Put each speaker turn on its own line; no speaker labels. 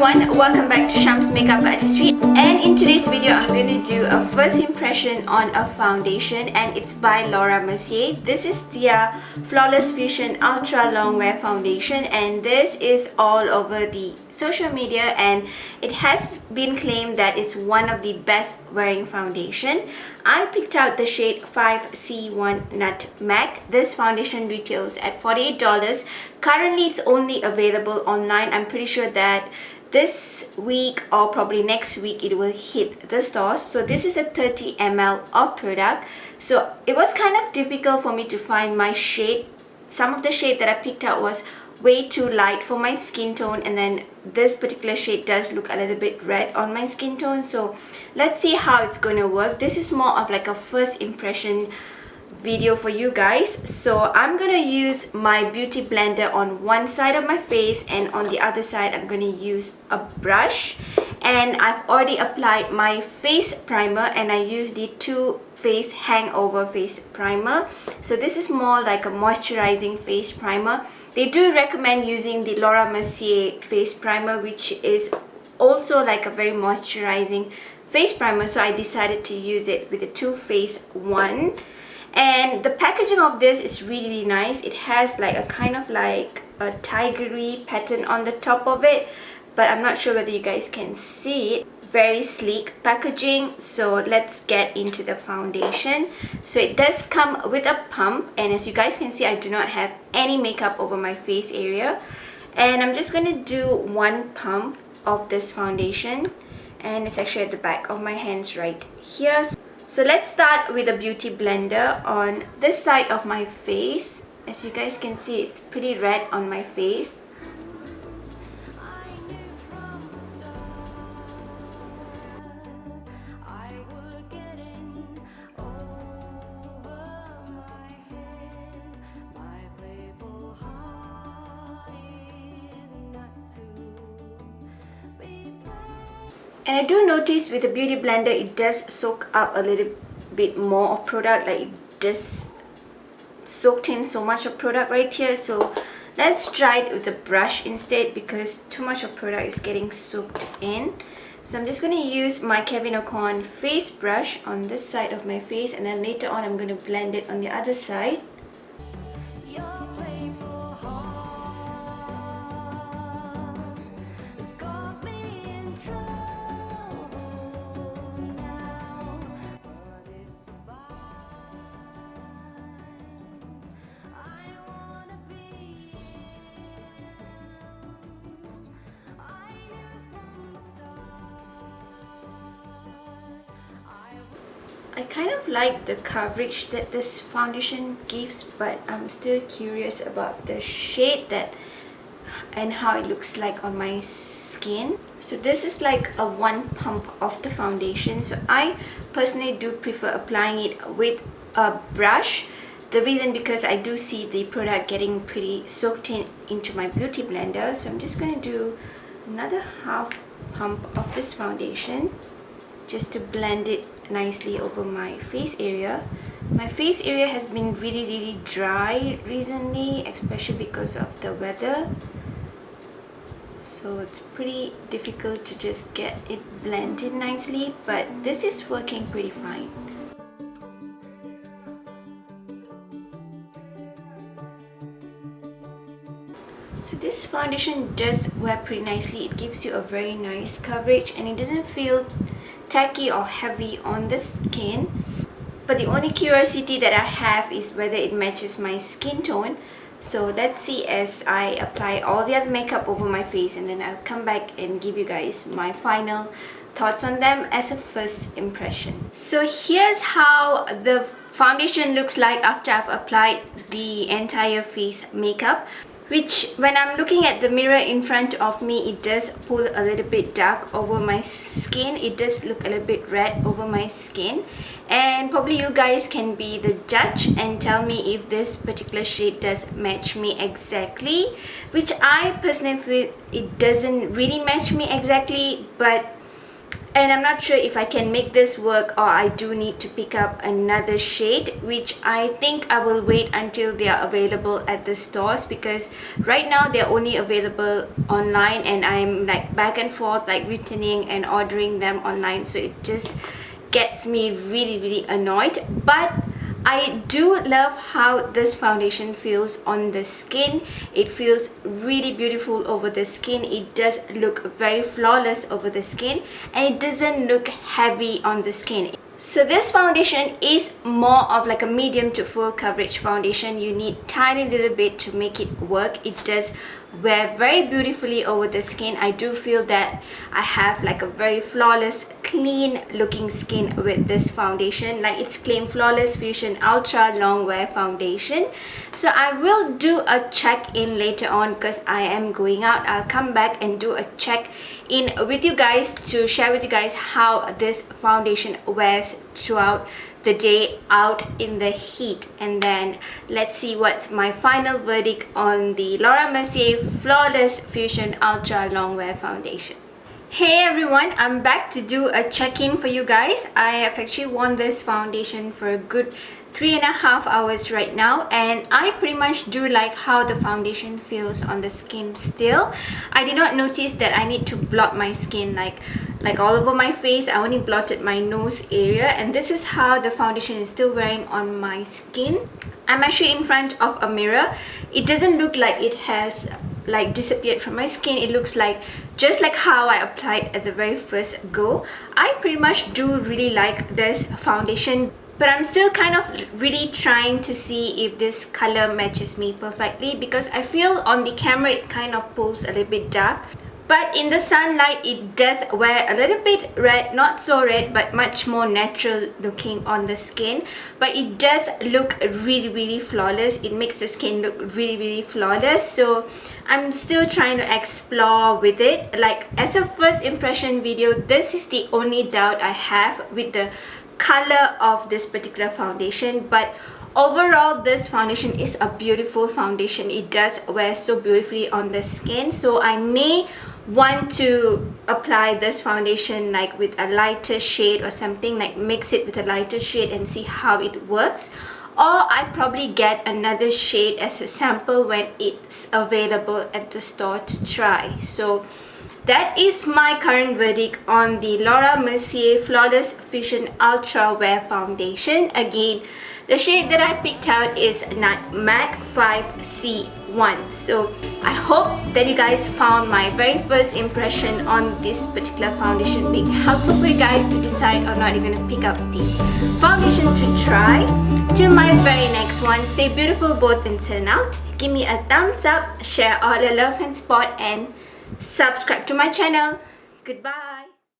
everyone, welcome back to Sham's Makeup Artistry, and in today's video I'm going to do a first impression on a foundation, and it's by Mercier. This is their Flawless Fusion Ultra Longwear Foundation, and this is all over the social media and it has been claimed that it's one of the best wearing foundation. I picked out the shade 5C1 Nutmeg. This foundation retails at $48. Currently it's only available online. I'm pretty sure that this week or probably next week it will hit the stores. So this is a 30 ml of product. So it was kind of difficult for me to find my shade. Some of the shade that I picked out was way too light for my skin tone, and then this particular shade does look a little bit red on my skin tone. So let's see how it's going to work. This is more of like a first impression video for you guys. So I'm gonna use my beauty blender on one side of my face, and on the other side I'm gonna use a brush, and I've already applied my face primer, and I use the Too Faced Hangover face primer. So this is more like a moisturizing face primer. They do recommend using the Mercier face primer, which is also like a very moisturizing face primer, so I decided to use it with the Too Faced one. And the packaging of this is really nice. It has like a kind of like a tigery pattern on the top of it, but I'm not sure whether you guys can see it. Very sleek packaging. So let's get into the foundation. So it does come with a pump, and as you guys can see, I do not have any makeup over my face area, and I'm just going to do one pump of this foundation, and it's actually at the back of my hands right here. So let's start with a beauty blender on this side of my face. As you guys can see, it's pretty red on my face. And I do notice with the beauty blender, it does soak up a little bit more of product, like it just soaked in so much of product right here. So let's try it with a brush instead, because too much of product is getting soaked in. So I'm just going to use my Kevyn Aucoin face brush on this side of my face, and then later on I'm going to blend it on the other side. I kind of like the coverage that this foundation gives, but I'm still curious about the shade that and how it looks like on my skin. So this is like a one pump of the foundation. So I personally do prefer applying it with a brush. The reason because I do see the product getting pretty soaked in into my beauty blender. So I'm just going to do another half pump of this foundation just to blend it nicely over my face area. My face area has been really dry recently, especially because of the weather. So it's pretty difficult to just get it blended nicely, but this is working pretty fine. So this foundation does wear pretty nicely. It gives you a very nice coverage, and it doesn't feel tacky or heavy on the skin. But the only curiosity that I have is whether it matches my skin tone. So let's see as I apply all the other makeup over my face, and then I'll come back and give you guys my final thoughts on them as a first impression. So here's how the foundation looks like after I've applied the entire face makeup, which when I'm looking at the mirror in front of me, it does pull a little bit dark over my skin. It does look a little bit red over my skin, and probably you guys can be the judge and tell me if this particular shade does match me exactly, which I personally feel it doesn't really match me exactly, but and I'm not sure if I can make this work, or I do need to pick up another shade, which I think I will wait until they are available at the stores, because right now they're only available online and I'm like back and forth like returning and ordering them online, so it just gets me really annoyed. But I do love how this foundation feels on the skin. It feels really beautiful over the skin. It does look very flawless over the skin, and it doesn't look heavy on the skin. So this foundation is more of like a medium to full coverage foundation. You need tiny little bit to make it work. It does wear very beautifully over the skin. I do feel that I have like a very flawless, clean looking skin with this foundation. Like it's claimed Flawless Fusion Ultra Longwear Foundation. So I will do a check-in later on because I am going out. I'll come back and do a check-in with you guys to share with you guys how this foundation wears throughout the day out in the heat. And then let's see what's my final verdict on the Laura Mercier Flawless Fusion Ultra Longwear Foundation. Hey everyone, I'm back to do a check-in for you guys. I have actually worn this foundation for a good 3.5 hours right now, and I pretty much do like how the foundation feels on the skin still. I did not notice that I need to blot my skin like all over my face. I only blotted my nose area, and this is how the foundation is still wearing on my skin. I'm actually in front of a mirror. It doesn't look like it has like disappeared from my skin. It looks like just like how I applied at the very first go. I pretty much do really like this foundation, but I'm still kind of really trying to see if this color matches me perfectly, because I feel on the camera it kind of pulls a little bit dark, but in the sunlight it does wear a little bit red, not so red but much more natural looking on the skin. But it does look really flawless. It makes the skin look really flawless. So I'm still trying to explore with it. Like as a first impression video, this is the only doubt I have with the color of this particular foundation. But overall, this foundation is a beautiful foundation. It does wear so beautifully on the skin. So I may want to apply this foundation like with a lighter shade or something, like mix it with a lighter shade and see how it works. Or I probably get another shade as a sample when it's available at the store to try. So that is my current verdict on the Laura Mercier Flawless Fusion Ultra Wear Foundation. Again, the shade that I picked out is Nutmeg 5C1. So I hope that you guys found my very first impression on this particular foundation being helpful for you guys to decide or not you're going to pick up the foundation to try. Till my very next one, stay beautiful both inside and out. Give me a thumbs up, share all your love and support, and subscribe to my channel. Goodbye.